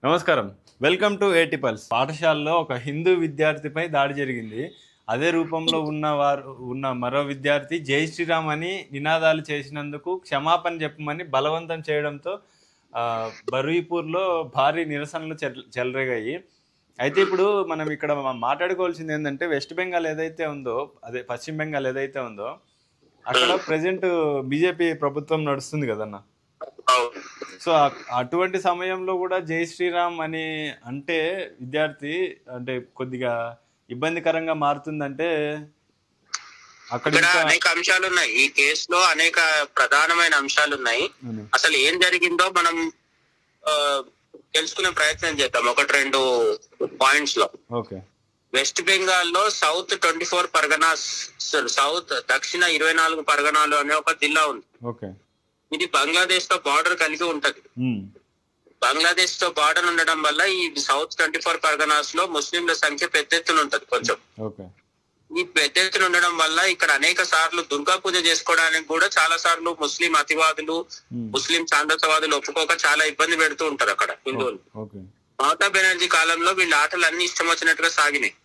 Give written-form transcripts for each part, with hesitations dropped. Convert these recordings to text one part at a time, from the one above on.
నమస్కారం. Welcome to ఏటీ pulse. పాఠశాలలో ఒక హిందూ విద్యార్థిపై దాడి జరిగింది. అదే రూపంలో ఉన్న మరో విద్యార్థి జై శ్రీరామ్ అని నినాదాలు చేసినందుకు క్షమాపణ చెప్పమని బలవంతం చేయడంతో బరూయిపూర్లో భారీ నిరసనలు చెలరేగాయి. అయితే ఇప్పుడు మనం ఇక్కడ మాట్లాడుకోవాల్సింది ఏంటంటే వెస్ట్ బెంగాల్ ఏదైతే ఉందో, అదే పశ్చిమ బెంగాల్ ఏదైతే ఉందో అక్కడ ప్రజెంట్ బీజేపీ ప్రభుత్వం నడుస్తుంది కదన్న. సో అటువంటి సమయంలో కూడా జై శ్రీరామ్ అని అంటే విద్యార్థి అంటే కొద్దిగా ఇబ్బందికరంగా మారుతుందంటే అక్కడ అనేక అంశాలు ఉన్నాయి. ఈ కేసులో అనేక ప్రధానమైన అంశాలు ఉన్నాయి. అసలు ఏం జరిగిందో మనం తెలుసుకునే ప్రయత్నం చేద్దాం ఒకటి రెండు పాయింట్స్ లో. వెస్ట్ బెంగాల్ లో సౌత్ 24 పరగనాస్, సౌత్ దక్షిణ 24 పరగనాలు అనే ఒక జిల్లా ఉంది. ఇది బంగ్లాదేశ్ తో బార్డర్ కలిగి ఉంటది. బంగ్లాదేశ్ తో బార్డర్ ఉండడం వల్ల ఈ సౌత్ 24 పరగనాస్ లో ముస్లింల సంఖ్య పెద్ద ఎత్తున ఉంటది. కొంచెం ఈ పెద్ద ఎత్తున ఉండడం వల్ల ఇక్కడ అనేక సార్లు దుర్గా పూజ చేసుకోవడానికి కూడా చాలా సార్లు ముస్లిం అతివాదులు, ముస్లిం ఛాందసవాదులు ఒప్పుకోక చాలా ఇబ్బంది పెడుతూ ఉంటారు అక్కడ హిందువులు. మమతా బెనర్జీ కాలంలో వీళ్ళ ఆటలు అన్ని ఇష్టం వచ్చినట్టుగా సాగినాయి.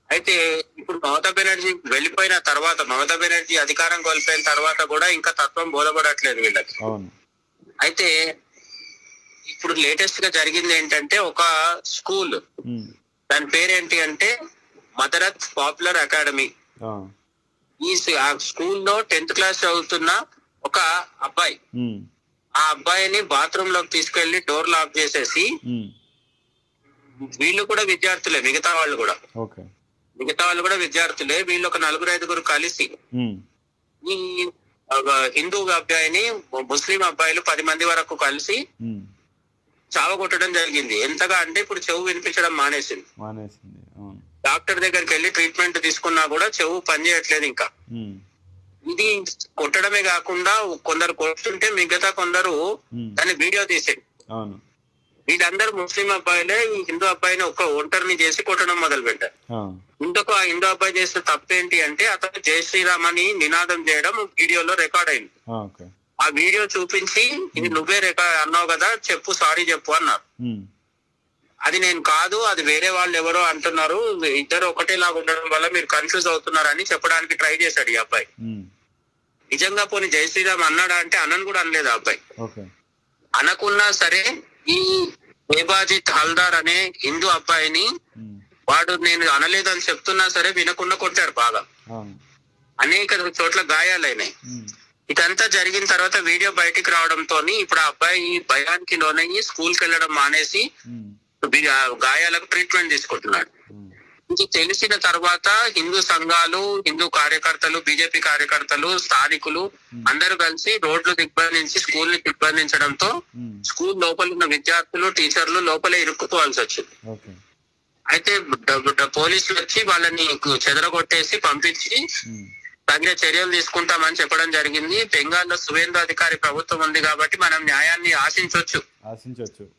అయితే ఇప్పుడు మమతా బెనర్జీ వెళ్ళిపోయిన తర్వాత, మమతా బెనర్జీ అధికారం కోల్పోయిన తర్వాత కూడా ఇంకా తత్వం బోధపడట్లేదు వీళ్ళకి. అయితే ఇప్పుడు లేటెస్ట్ గా జరిగింది ఏంటంటే ఒక స్కూల్, దాని పేరేంటి అంటే మదరత్ పాపులర్ అకాడమీ. ఈ స్కూల్లో 10th క్లాస్ చదువుతున్న ఒక అబ్బాయి, ఆ అబ్బాయిని బాత్రూమ్ లోకి తీసుకెళ్లి డోర్ లాక్ చేసేసి, వీళ్ళు కూడా విద్యార్థులే, మిగతా వాళ్ళు కూడా విద్యార్థులే, వీళ్ళు ఒక 4-5 కలిసి ఈ హిందూ అబ్బాయిని ముస్లిం అబ్బాయిలు 10 మంది వరకు కలిసి చావగొట్టడం జరిగింది. ఎంతగా అంటే ఇప్పుడు చెవు వినిపించడం మానేసింది. డాక్టర్ దగ్గరికి వెళ్ళి ట్రీట్మెంట్ తీసుకున్నా కూడా చెవు పనిచేయట్లేదు ఇంకా. ఇది కొట్టడమే కాకుండా కొందరు కొడుతుంటే మిగతా కొందరు దాన్ని వీడియో తీసేది. వీళ్ళందరూ ముస్లిం అబ్బాయిలే ఈ హిందూ అబ్బాయిని ఒక ఒంటరిని చేసి కొట్టడం మొదలు పెట్టారు. ఇంకొక హిందూ అబ్బాయి చేసిన తప్పేంటి అంటే అతను జై శ్రీరామ్ అని నినాదం చేయడం వీడియోలో రికార్డ్ అయింది. ఆ వీడియో చూపించి ఇది నువ్వే అన్నావు కదా, చెప్పు, సారీ చెప్పు అన్నారు. అది నేను కాదు, అది వేరే వాళ్ళు ఎవరో అంటున్నారు, ఇద్దరు ఒకటేలాగా ఉండడం వల్ల మీరు కన్ఫ్యూజ్ అవుతున్నారని చెప్పడానికి ట్రై చేశాడు ఈ అబ్బాయి. నిజంగా పోనీ జై శ్రీరామ్ అన్నాడా అంటే అనని కూడా అనలేదు ఆ అబ్బాయి. అనకున్నా సరే ఈ బేబాజిత్ హల్దార్ అనే హిందూ అబ్బాయిని వాడు నేను అనలేదని చెప్తున్నా సరే వినకుండా కొట్టారు బాగా. అనేక చోట్ల గాయాలైనాయి. ఇదంతా జరిగిన తర్వాత వీడియో బయటికి రావడంతో ఇప్పుడు ఆ అబ్బాయి భయానికి లోనయ్యి స్కూల్కి వెళ్ళడం మానేసి గాయాలకు ట్రీట్మెంట్ తీసుకుంటున్నాడు. ఇది తెలిసిన తర్వాత హిందూ సంఘాలు, హిందూ కార్యకర్తలు, బీజేపీ కార్యకర్తలు, స్థానికులు అందరూ కలిసి రోడ్లు దిగ్బంధించి స్కూల్ ని దిగ్బంధించడంతో స్కూల్ లోపల ఉన్న విద్యార్థులు, టీచర్లు లోపలే ఇరుక్కుపోవాల్సి వచ్చింది. అయితే పోలీసులు వచ్చి వాళ్ళని చెదరగొట్టేసి పంపించి తగిన చర్యలు తీసుకుంటామని చెప్పడం జరిగింది. బెంగాల్లో సువేంద్ర అధికారి ప్రభుత్వం ఉంది కాబట్టి మనం న్యాయాన్ని ఆశించవచ్చు.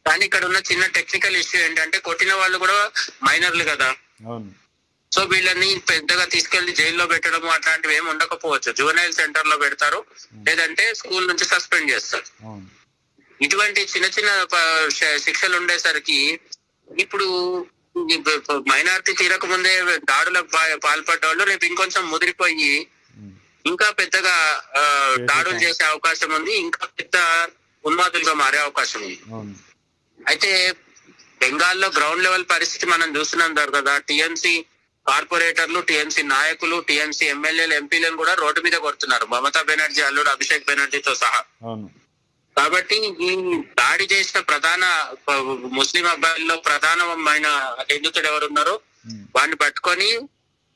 కానీ ఇక్కడ ఉన్న చిన్న టెక్నికల్ ఇష్యూ ఏంటంటే కొట్టిన వాళ్ళు కూడా మైనర్లు కదా. సో వీళ్ళని పెద్దగా తీసుకెళ్లి జైల్లో పెట్టడం అట్లాంటివి ఏమి ఉండకపోవచ్చు. జువెనైల్ సెంటర్ లో పెడతారు, లేదంటే స్కూల్ నుంచి సస్పెండ్ చేస్తారు. ఇటువంటి చిన్న చిన్న శిక్షలు ఉండేసరికి ఇప్పుడు మైనారిటీ తీరక ముందే దాడులకు పాల్పడ్డ వాళ్ళు రేపు ఇంకొంచెం ముదిరిపోయి ఇంకా పెద్దగా దాడులు చేసే అవకాశం ఉంది, ఇంకా పెద్ద ఉన్మాదులుగా మారే అవకాశం ఉంది. అయితే బెంగాల్లో గ్రౌండ్ లెవెల్ పరిస్థితి మనం చూస్తున్నాం కదా. టీఎంసీ కార్పొరేటర్లు, టీఎంసీ నాయకులు, టీఎంసీ ఎమ్మెల్యేలు, ఎంపీలను కూడా రోడ్డు మీద కొడుతున్నారు, మమతా బెనర్జీ అల్లుడు అభిషేక్ బెనర్జీతో సహా. కాబట్టి ఈ దాడి చేసిన ప్రధాన ముస్లిం అబ్బాయిల్లో ప్రధానమైన నిందితుడు ఎవరున్నారో వాడిని పట్టుకొని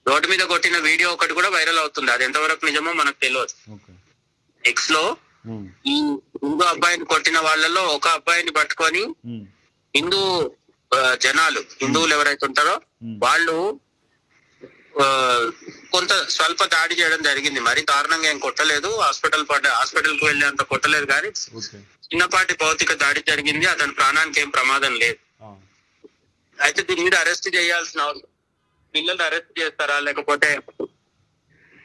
రోడ్డు మీద కొట్టిన వీడియో ఒకటి కూడా వైరల్ అవుతుంది. అది ఎంతవరకు నిజమో మనకు తెలియదు. ఎక్స్ లో ఈ హిందూ అబ్బాయిని కొట్టిన వాళ్ళలో ఒక అబ్బాయిని పట్టుకొని హిందూ జనాలు, హిందువులు ఎవరైతే ఉంటారో వాళ్ళు కొంత స్వల్ప దాడి చేయడం జరిగింది. మరి దారుణంగా ఏం కొట్టలేదు, హాస్పిటల్కి వెళ్ళేంత కొట్టలేదు, కానీ చిన్నపాటి భౌతిక దాడి జరిగింది. అతని ప్రాణానికి ఏం ప్రమాదం లేదు. అయితే దీని మీద అరెస్ట్ చేయాల్సిన పిల్లలు అరెస్ట్ చేస్తారా, లేకపోతే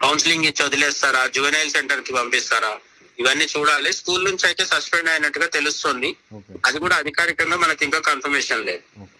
కౌన్సిలింగ్ ఇచ్చి వదిలేస్తారా, జువెనైల్ సెంటర్ కి పంపిస్తారా, ఇవన్నీ చూడాలి. స్కూల్ నుంచి అయితే సస్పెండ్ అయినట్టుగా తెలుస్తుంది. ఓకే అది కూడా అధికారికంగా మనకి ఇంకా కన్ఫర్మేషన్ లేదు. ఓకే